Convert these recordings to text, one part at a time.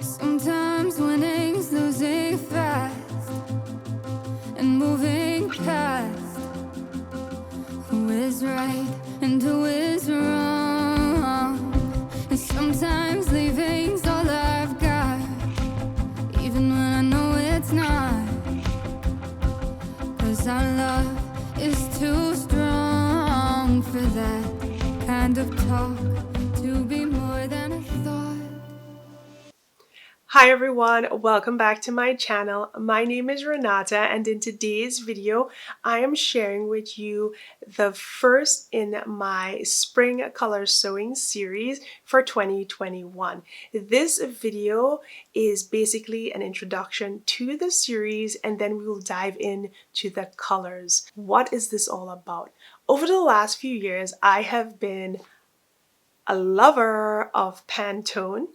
Sometimes winning's losing fast and moving past who is right and who is wrong. And sometimes leaving's all I've got, even when I know it's not. 'Cause our love is too strong for that kind of talk to be more than a thought. Hi everyone, welcome back to my channel. My name is Renata, and in today's video I am sharing with you the first in my spring color sewing series for 2021. This video is basically an introduction to the series, and then we will dive into the colors. What is this all about? Over the last few years I have been a lover of Pantone.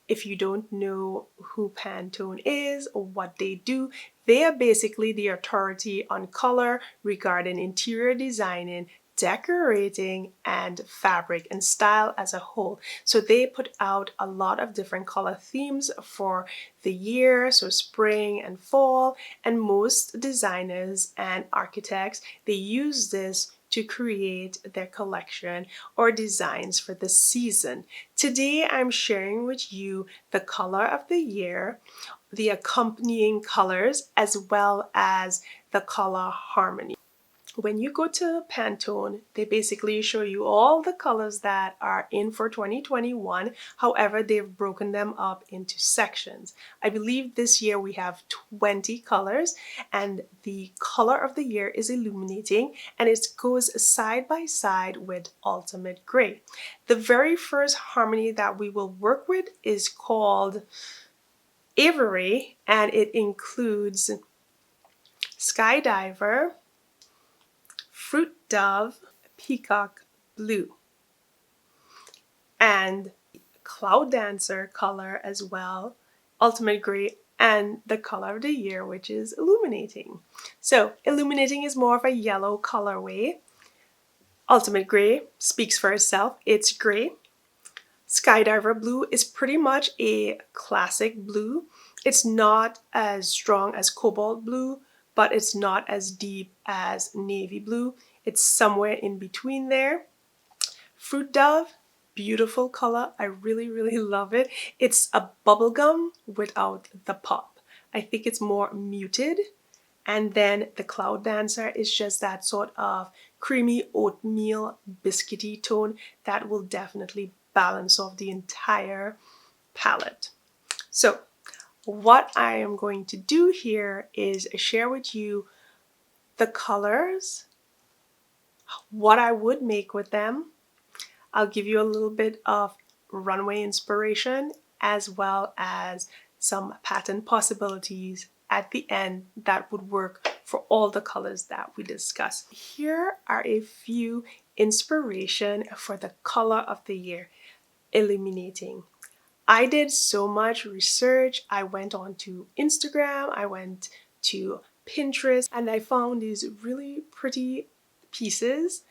If you don't know who Pantone is or what they do, they are basically the authority on color regarding interior designing, decorating, and fabric and style as a whole. So they put out a lot of different color themes for the year, so spring and fall, and most designers and architects, they use this to create their collection or designs for the season. Today I'm sharing with you the color of the year, the accompanying colors, as well as the color harmony. When you go to Pantone, they basically show you all the colors that are in for 2021. However, they've broken them up into sections. I believe this year we have 20 colors, and the color of the year is illuminating, and it goes side by side with ultimate gray. The very first harmony that we will work with is called Ivory, and it includes Skydiver, Fruit Dove, Peacock Blue, and Cloud Dancer color as well, Ultimate Gray, and the color of the year, which is Illuminating. So Illuminating is more of a yellow colorway. Ultimate Gray speaks for itself, it's gray. Skydiver Blue is pretty much a classic blue. It's not as strong as Cobalt Blue, but it's not as deep as Navy Blue. It's somewhere in between there. Fruit Dove, beautiful color. I really love it. It's a bubblegum without the pop. I think it's more muted. And then the Cloud Dancer is just that sort of creamy oatmeal biscuity tone that will definitely balance off the entire palette. So what I am going to do here is share with you the colors, what I would make with them. I'll give you a little bit of runway inspiration as well as some pattern possibilities at the end that would work for all the colors that we discuss. Here are a few inspiration for the color of the year, Illuminating. I did so much research. I went on to Instagram, I went to Pinterest, and I found these really pretty pieces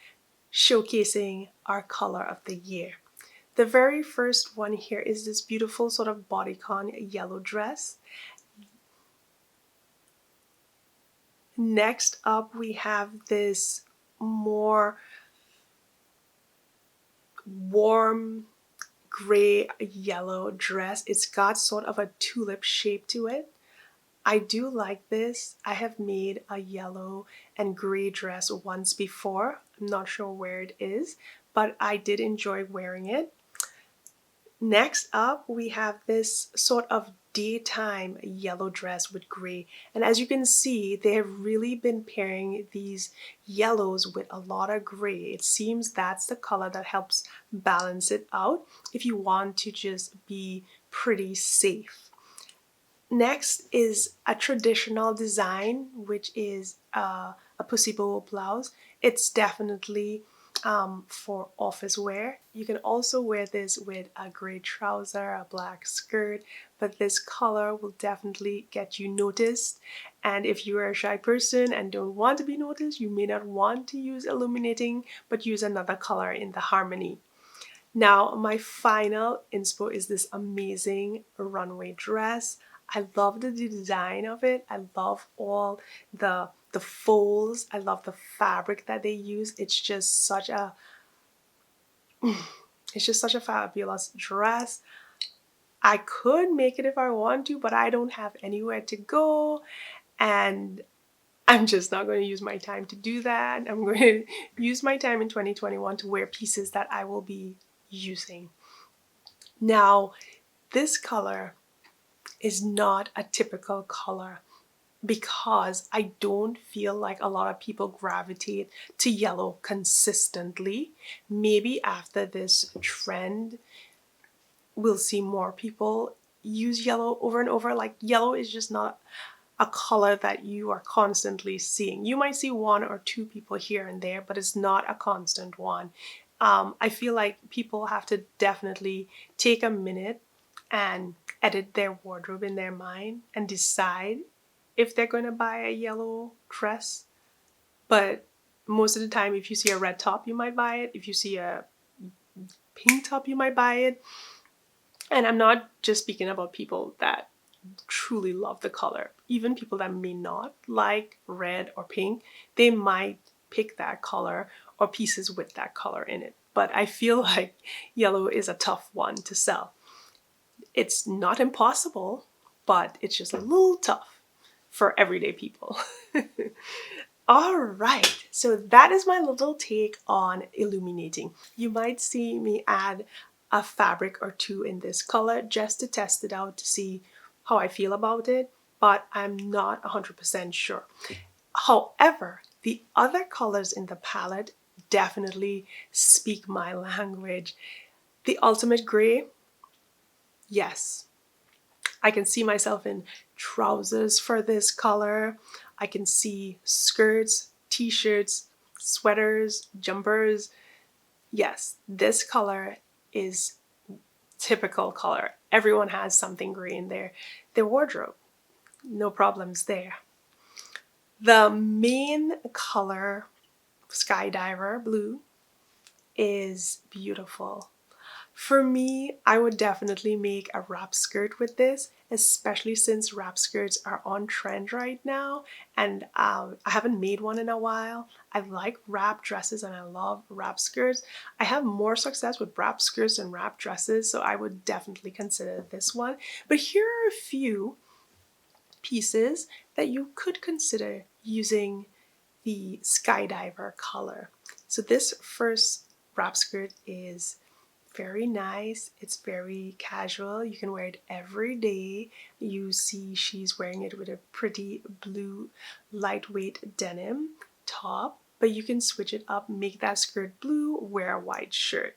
showcasing our color of the year. The very first one here is this beautiful sort of bodycon yellow dress. Next up, we have this more warm gray yellow dress. It's got sort of a tulip shape to it. I do like this. I have made a yellow and gray dress once before. I'm not sure where it is, but I did enjoy wearing it. Next up, we have this sort of daytime yellow dress with gray. And as you can see, they have really been pairing these yellows with a lot of gray. It seems that's the color that helps balance it out if you want to just be pretty safe. Next is a traditional design, which is a pussy bow blouse. It's definitely for office wear. You can also wear this with a gray trouser, a black skirt, but this color will definitely get you noticed. And if you are a shy person and don't want to be noticed, you may not want to use illuminating, but use another color in the harmony. Now, my final inspo is this amazing runway dress. I love the design of it. I love all the folds. I love the fabric that they use. It's just such a fabulous dress. I could make it if I want to, but I don't have anywhere to go, and I'm just not going to use my time to do that. I'm going to use my time in 2021 to wear pieces that I will be using. Now, this color is not a typical color because I don't feel like a lot of people gravitate to yellow consistently. Maybe after this trend, we'll see more people use yellow over and over. Like, yellow is just not a color that you are constantly seeing. You might see one or two people here and there, but it's not a constant one. I feel like people have to definitely take a minute and edit their wardrobe in their mind and decide if they're going to buy a yellow dress. But most of the time, if you see a red top, you might buy it. If you see a pink top, you might buy it. And I'm not just speaking about people that truly love the color. Even people that may not like red or pink, they might pick that color or pieces with that color in it. But I feel like yellow is a tough one to sell. It's not impossible, but it's just a little tough for everyday people. All right, so that is my little take on illuminating. You might see me add a fabric or two in this color just to test it out to see how I feel about it, but I'm not 100% sure. However, the other colors in the palette definitely speak my language. The ultimate gray, yes. I can see myself in trousers for this color. I can see skirts, t-shirts, sweaters, jumpers. Yes, this color is typical color. Everyone has something gray in their wardrobe. No problems there. The main color, Skydiver Blue, is beautiful. For me, I would definitely make a wrap skirt with this, especially since wrap skirts are on trend right now, and I haven't made one in a while. I like wrap dresses and I love wrap skirts. I have more success with wrap skirts than wrap dresses, so I would definitely consider this one. But here are a few pieces that you could consider using the Skydiver color. So this first wrap skirt is very nice. It's very casual. You can wear it every day. You see she's wearing it with a pretty blue lightweight denim top, but you can switch it up, make that skirt blue, wear a white shirt.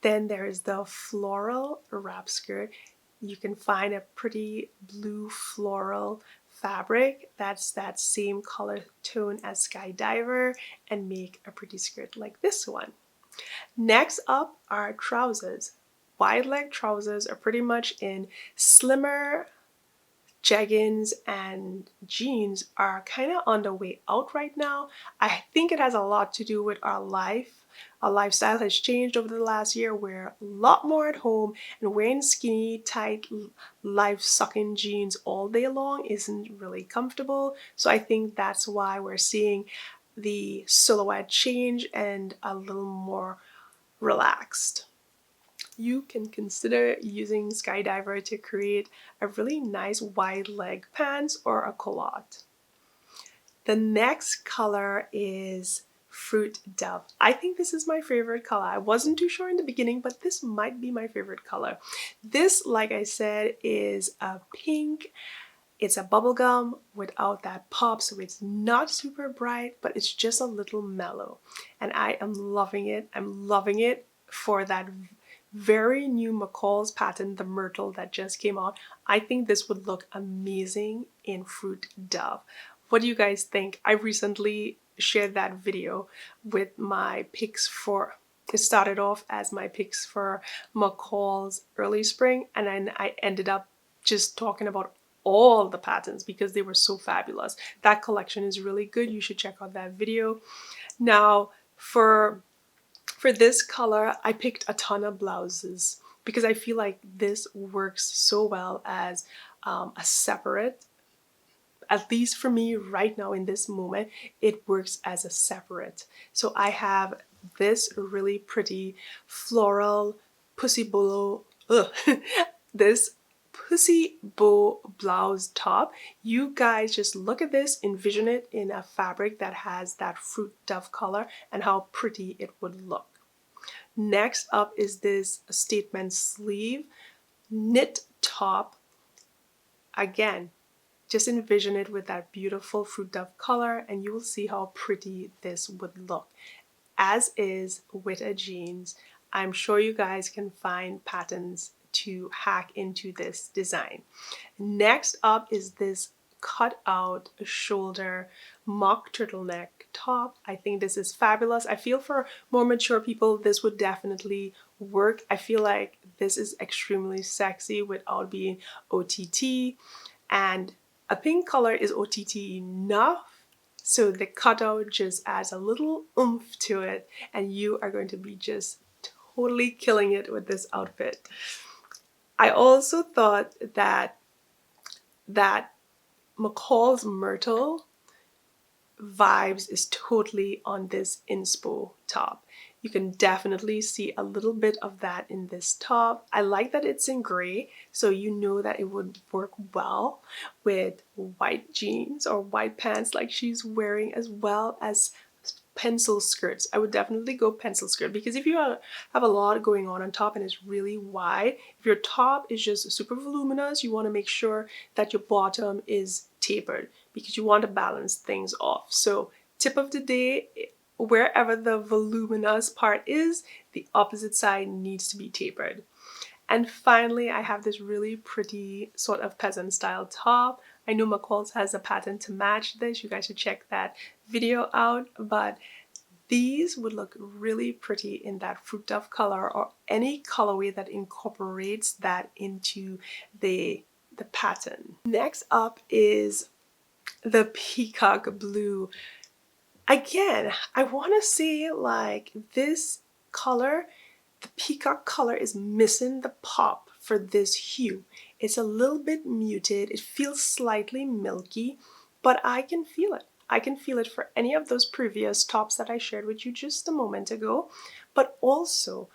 Then there is the floral wrap skirt. You can find a pretty blue floral fabric that's that same color tone as Skydiver and make a pretty skirt like this one. Next up are trousers. Wide leg trousers are pretty much in. Slimmer jeggings and jeans are kind of on the way out right now. I think it has a lot to do with our life. Our lifestyle has changed over the last year. We're a lot more at home, and wearing skinny, tight, life-sucking jeans all day long isn't really comfortable. So I think that's why we're seeing the silhouette change and a little more relaxed. You can consider using Skydiver to create a really nice wide leg pants or a culotte. The next color is Fruit Dove. I think this is my favorite color. I wasn't too sure in the beginning, but this might be my favorite color. This, like I said, is a pink. It's a bubblegum without that pop, so it's not super bright, but it's just a little mellow. And I am loving it. I'm loving it for that very new McCall's pattern, the Myrtle that just came out. I think this would look amazing in Fruit Dove. What do you guys think? I recently shared that video with my picks for, it started off as my picks for McCall's early spring, and then I ended up just talking about all the patterns because they were so fabulous. That collection is really good. You should check out that video. Now for this color, I picked a ton of blouses because I feel like this works so well as a separate. At least for me right now in this moment, it works as a separate. So I have this really pretty floral pussy bow, this pussy bow blouse top. You guys just look at this, envision it in a fabric that has that fruit dove color and how pretty it would look. Next up is this statement sleeve knit top. Again, just envision it with that beautiful fruit dove color and you will see how pretty this would look. As is with a jeans, I'm sure you guys can find patterns to hack into this design. Next up is this cut out shoulder mock turtleneck top. I think this is fabulous. I feel for more mature people this would definitely work. I feel like this is extremely sexy without being OTT, and a pink color is OTT enough, so the cutout just adds a little oomph to it and you are going to be just totally killing it with this outfit. I also thought that McCall's Myrtle vibes is totally on this inspo top. You can definitely see a little bit of that in this top. I like that it's in gray, so you know that it would work well with white jeans or white pants like she's wearing, as well as pencil skirts. I would definitely go pencil skirt because if you have a lot going on top and it's really wide, if your top is just super voluminous, you want to make sure that your bottom is tapered because you want to balance things off. So tip of the day, wherever the voluminous part is, the opposite side needs to be tapered. And finally, I have this really pretty sort of peasant style top. I know McCall's has a pattern to match this. You guys should check that video out. But these would look really pretty in that fruit dove color or any colorway that incorporates that into the pattern. Next up is the peacock blue. Again, I want to say like this color, the peacock color is missing the pop for this hue. It's a little bit muted. It feels slightly milky, but I can feel it. I can feel it for any of those previous tops that I shared with you just a moment ago. But also,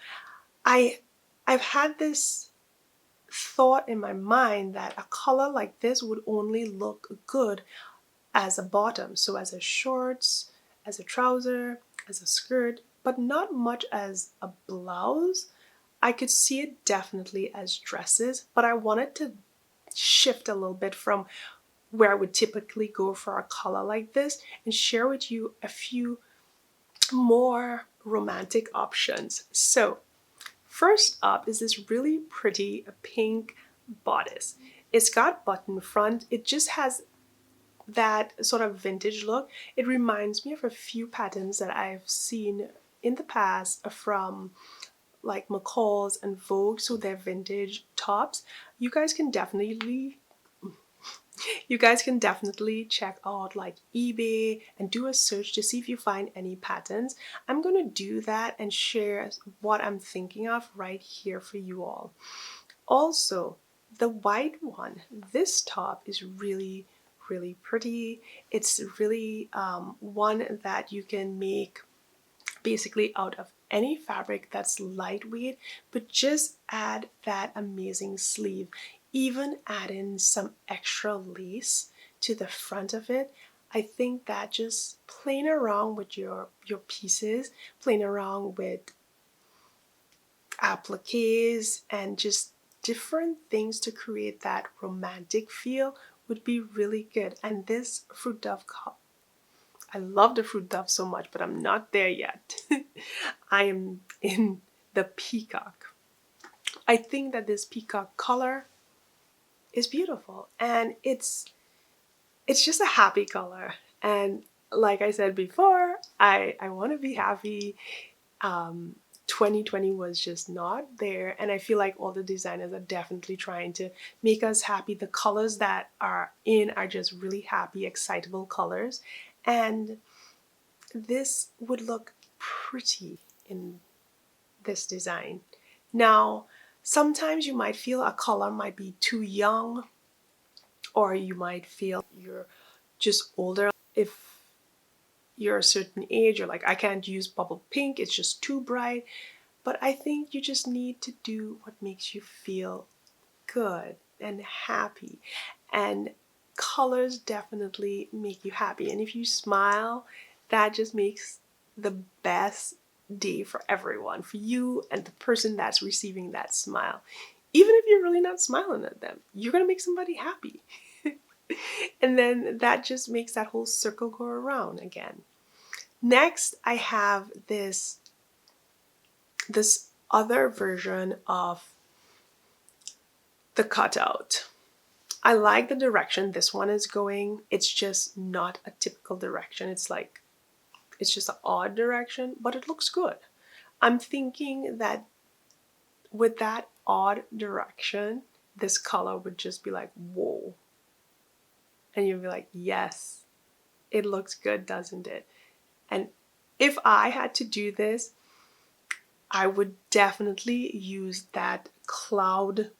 I've had this thought in my mind that a color like this would only look good as a bottom. So as a shorts, as a trouser, as a skirt, but not much as a blouse. I could see it definitely as dresses, but I wanted to shift a little bit from where I would typically go for a color like this and share with you a few more romantic options. So first up is this really pretty pink bodice. It's got button front. It just has that sort of vintage look. It reminds me of a few patterns that I've seen in the past from like McCall's and Vogue, so they're vintage tops. You guys can definitely check out like eBay and do a search to see if you find any patterns. I'm going to do that and share what I'm thinking of right here for you all. Also, the white one, this top is really pretty. It's really one that you can make basically out of any fabric that's lightweight, but just add that amazing sleeve. Even add in some extra lace to the front of it. I think that just playing around with your pieces, playing around with appliques and just different things to create that romantic feel would be really good. And this fruit dove cup, I love the fruit dove so much, but I'm not there yet. I am in the peacock. I think that this peacock color is beautiful and it's just a happy color. And like I said before, I want to be happy. 2020 was just not there, and I feel like all the designers are definitely trying to make us happy. The colors that are in are just really happy, excitable colors, and this would look pretty in this design. Now, sometimes you might feel a color might be too young, or you might feel you're just older. If you're a certain age, you're like, I can't use bubble pink, it's just too bright. But I think you just need to do what makes you feel good and happy. And colors definitely make you happy. And if you smile, that just makes the best day for everyone, for you and the person that's receiving that smile. Even if you're really not smiling at them, you're going to make somebody happy. And then that just makes that whole circle go around again. Next, I have this other version of the cutout. I like the direction this one is going. It's just not a typical direction. It's just an odd direction, but it looks good. I'm thinking that with that odd direction, this color would just be like, whoa. And you'd be like, yes, it looks good, doesn't it? And if I had to do this, I would definitely use that cloud,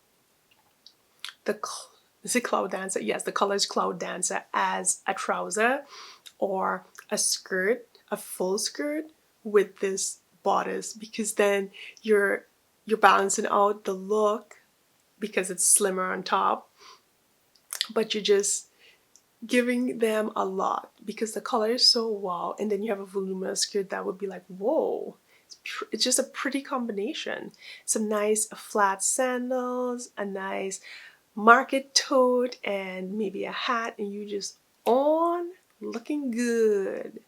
is it Cloud Dancer? Yes, the color is Cloud Dancer as a trouser or a skirt, a full skirt with this bodice, because then you're balancing out the look because it's slimmer on top, but you're just giving them a lot because the color is so wow. And then you have a voluminous skirt that would be like, whoa. It's just a pretty combination. Some nice flat sandals, a nice market tote, and maybe a hat, and you just on looking good.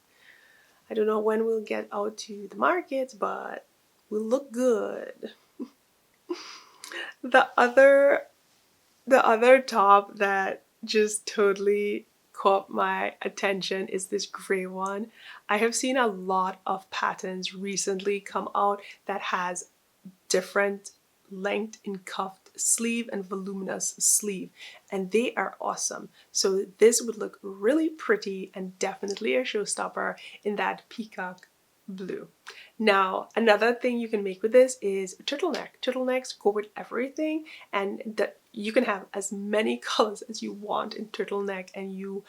I don't know when we'll get out to the markets, but we'll look good. The other top that just totally caught my attention is this gray one. I have seen a lot of patterns recently come out that has different length in cuffed sleeve and voluminous sleeve, and they are awesome. So this would look really pretty and definitely a showstopper in that peacock blue. Now, another thing you can make with this is turtleneck. Turtlenecks go with everything, and you can have as many colors as you want in turtleneck, and you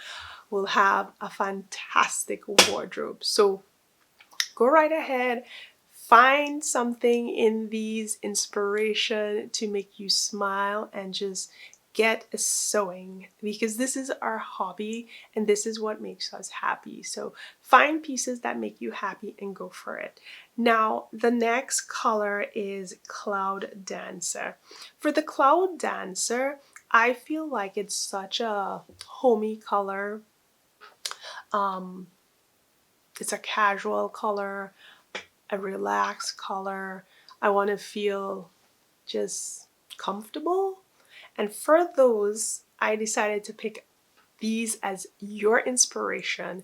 will have a fantastic wardrobe. So go right ahead, find something in these inspiration to make you smile, and just get a sewing, because this is our hobby and this is what makes us happy. So find pieces that make you happy and go for it. Now, the next color is Cloud Dancer. For the Cloud Dancer, I feel like it's such a homey color. It's a casual color, a relaxed color. I want to feel just comfortable. And for those, I decided to pick these as your inspiration,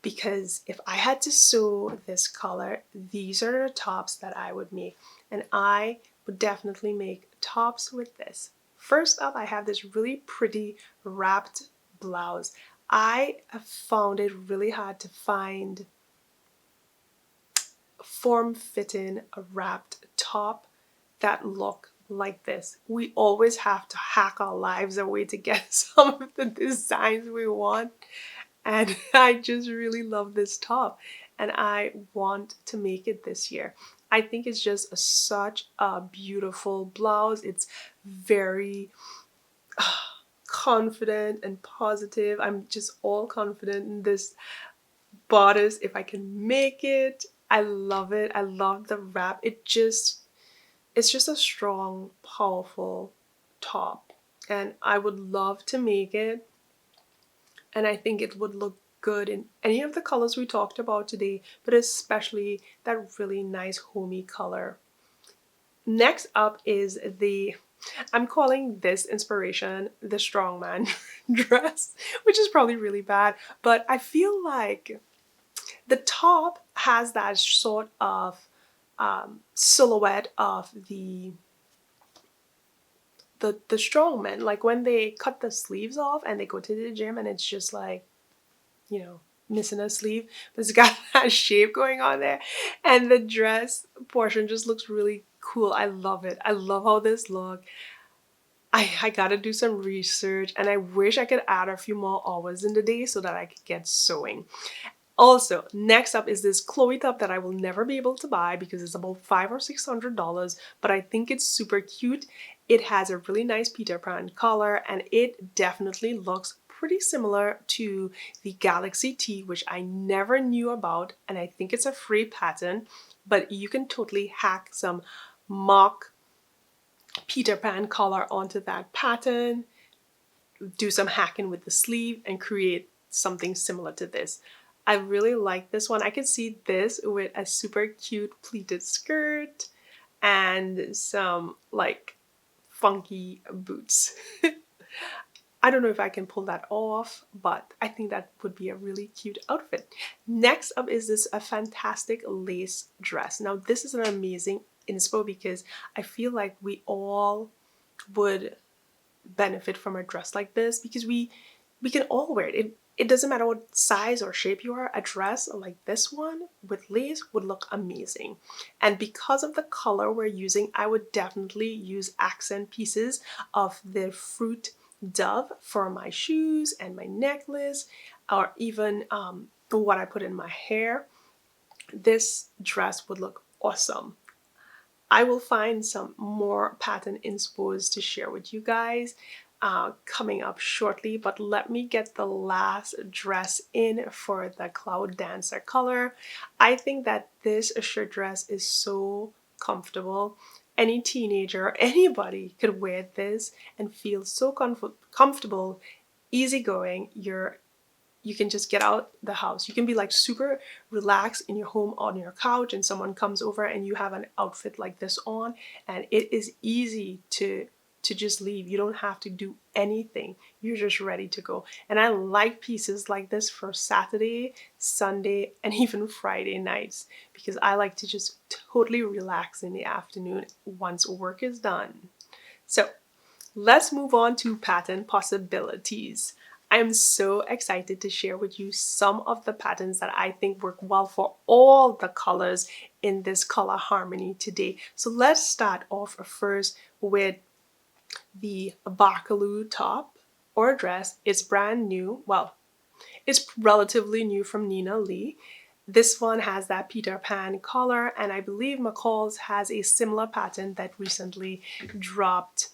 because if I had to sew this color, these are the tops that I would make. And I would definitely make tops with this. First up, I have this really pretty wrapped blouse. I have found it really hard to find form-fitting a wrapped top that look like this. We always have to hack our lives away to get some of the designs we want, and I just really love this top and I want to make it this year. I think it's just such a beautiful blouse. It's very confident and positive. I'm just all confident in this bodice if I can make it. I love it. I love the wrap. It's just a strong, powerful top, and I would love to make it, and I think it would look good in any of the colors we talked about today, but especially that really nice homey color. Next up is I'm calling this inspiration the strongman dress, which is probably really bad, but I feel like the top has that sort of silhouette of the strongmen, like when they cut the sleeves off and they go to the gym and it's just like, you know, missing a sleeve, but it's got that shape going on there, and the dress portion just looks really cool. I love it. I love how this look. I gotta do some research, and I wish I could add a few more hours in the day so that I could get sewing. Also, next up is this Chloe top that I will never be able to buy because it's about $500 or $600, but I think it's super cute. It has a really nice Peter Pan collar, and it definitely looks pretty similar to the Galaxy Tee, which I never knew about, and I think it's a free pattern, but you can totally hack some mock Peter Pan collar onto that pattern, do some hacking with the sleeve, and create something similar to this. I really like this one. I could see this with a super cute pleated skirt and some like funky boots. I don't know if I can pull that off, but I think that would be a really cute outfit. Next up is this a fantastic lace dress. Now this is an amazing inspo because I feel like we all would benefit from a dress like this because we can all wear it. It doesn't matter what size or shape you are, a dress like this one with lace would look amazing. And because of the color we're using, I would definitely use accent pieces of the fruit dove for my shoes and my necklace, or even what I put in my hair. This dress would look awesome. I will find some more pattern inspos to share with you guys coming up shortly, but let me get the last dress in for the Cloud Dancer color. I think that this shirt dress is so comfortable. Any teenager, anybody could wear this and feel so comfortable, easygoing. You can just get out the house. You can be like super relaxed in your home on your couch and someone comes over and you have an outfit like this on, and it is easy to just leave. You don't have to do anything. You're just ready to go. And I like pieces like this for Saturday, Sunday, and even Friday nights because I like to just totally relax in the afternoon once work is done. So let's move on to pattern possibilities. I am so excited to share with you some of the patterns that I think work well for all the colors in this color harmony today. So let's start off first with the Bakaloo top or dress. It's brand new. Well, it's relatively new from Nina Lee. This one has that Peter Pan collar, and I believe McCall's has a similar pattern that recently dropped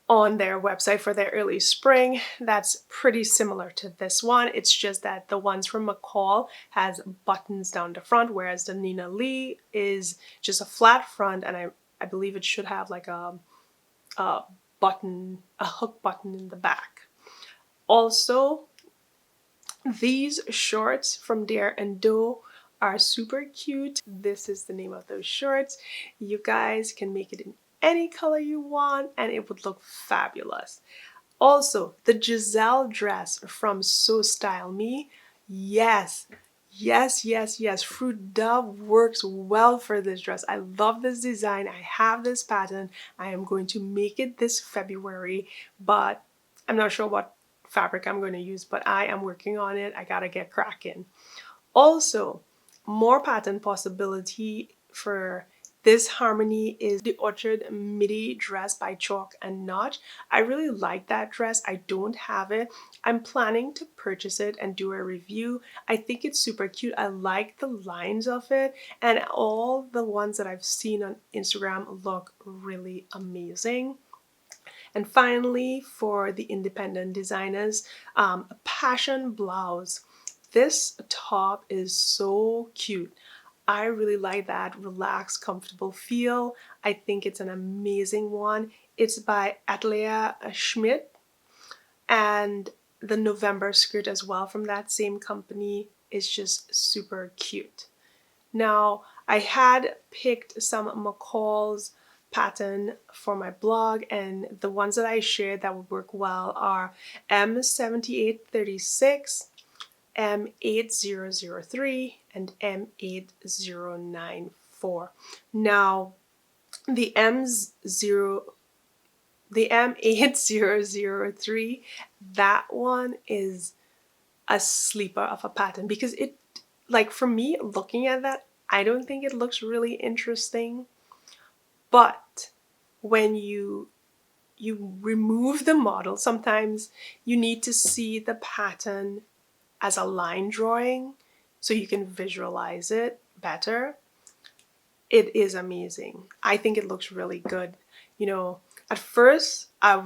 on their website for their early spring. That's pretty similar to this one. It's just that the ones from McCall has buttons down the front, whereas the Nina Lee is just a flat front, and I believe it should have like a hook button in the back. Also, these shorts from Dare and Do are super cute. This is the name of those shorts. You guys can make it in any color you want and it would look fabulous. Also, the Giselle dress from So Style Me. Yes, Fruit Dove works well for this dress. I love this design. I have this pattern. I am going to make it this February, but I'm not sure what fabric I'm going to use, but I am working on it. I gotta get cracking. Also, more pattern possibility for this harmony is the Orchard midi dress by Chalk and Notch. I really like that dress. I don't have it. I'm planning to purchase it and do a review. I think it's super cute. I like the lines of it, and all the ones that I've seen on Instagram look really amazing. And finally, for the independent designers, a passion blouse. This top is so cute. I really like that relaxed, comfortable feel. I think it's an amazing one. It's by Atelier Schmidt, and the November skirt as well from that same company is just super cute. Now, I had picked some McCall's pattern for my blog, and the ones that I shared that would work well are M7836, M8003, and M8094. before. Now, the M8003, that one is a sleeper of a pattern because it, like for me, looking at that, I don't think it looks really interesting. But when you remove the model, sometimes you need to see the pattern as a line drawing so you can visualize it better. It is amazing. I think it looks really good. You know, at first I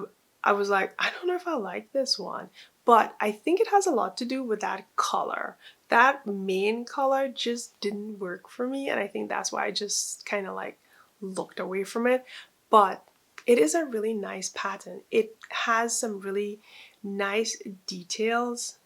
was like, I don't know if I like this one, but I think it has a lot to do with that color. That main color just didn't work for me, and I think that's why I just kind of like looked away from it. But it is a really nice pattern. It has some really nice details.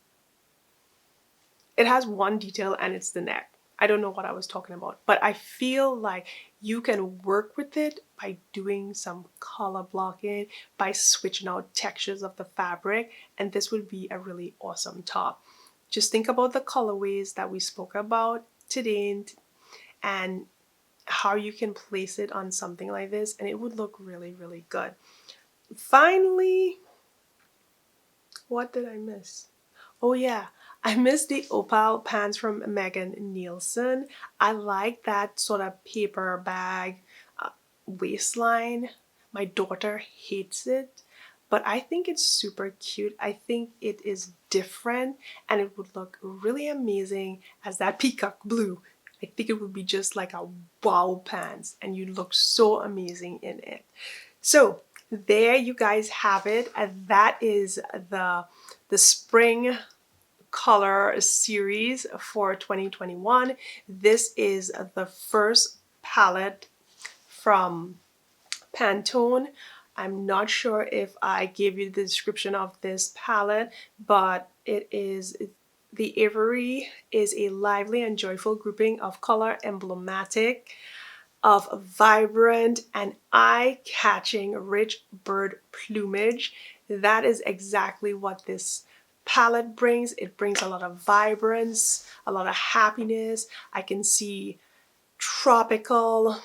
It has one detail and it's the neck. I don't know what I was talking about, but I feel like you can work with it by doing some color blocking, by switching out textures of the fabric, and this would be a really awesome top. Just think about the colorways that we spoke about today and how you can place it on something like this, and it would look really, really good. Finally, what did I miss? Oh yeah, I missed the opal pants from Megan Nielsen. I like that sort of paper bag waistline. My daughter hates it, but I think it's super cute. I think it is different and it would look really amazing as that peacock blue. I think it would be just like a wow pants and you look so amazing in it. So there you guys have it. And that is the spring color series for 2021. This is the first palette from Pantone. I'm not sure if I gave you the description of this palette, but it is the Ivory is a lively and joyful grouping of color emblematic of vibrant and eye-catching rich bird plumage. That is exactly what this palette brings. It brings a lot of vibrance, a lot of happiness. I can see tropical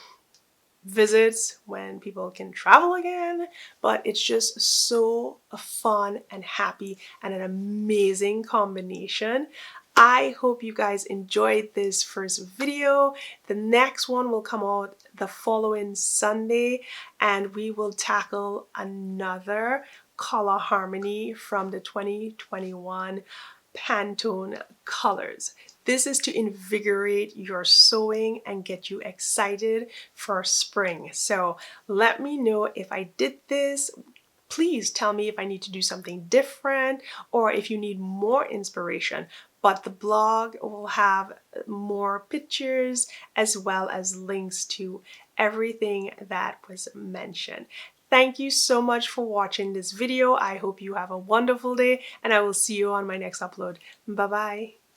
visits when people can travel again, but it's just so fun and happy and an amazing combination. I hope you guys enjoyed this first video. The next one will come out the following Sunday and we will tackle another color harmony from the 2021 Pantone colors. This is to invigorate your sewing and get you excited for spring. So let me know if I did this. Please tell me if I need to do something different or if you need more inspiration. But the blog will have more pictures as well as links to everything that was mentioned. Thank you so much for watching this video. I hope you have a wonderful day and I will see you on my next upload. Bye bye.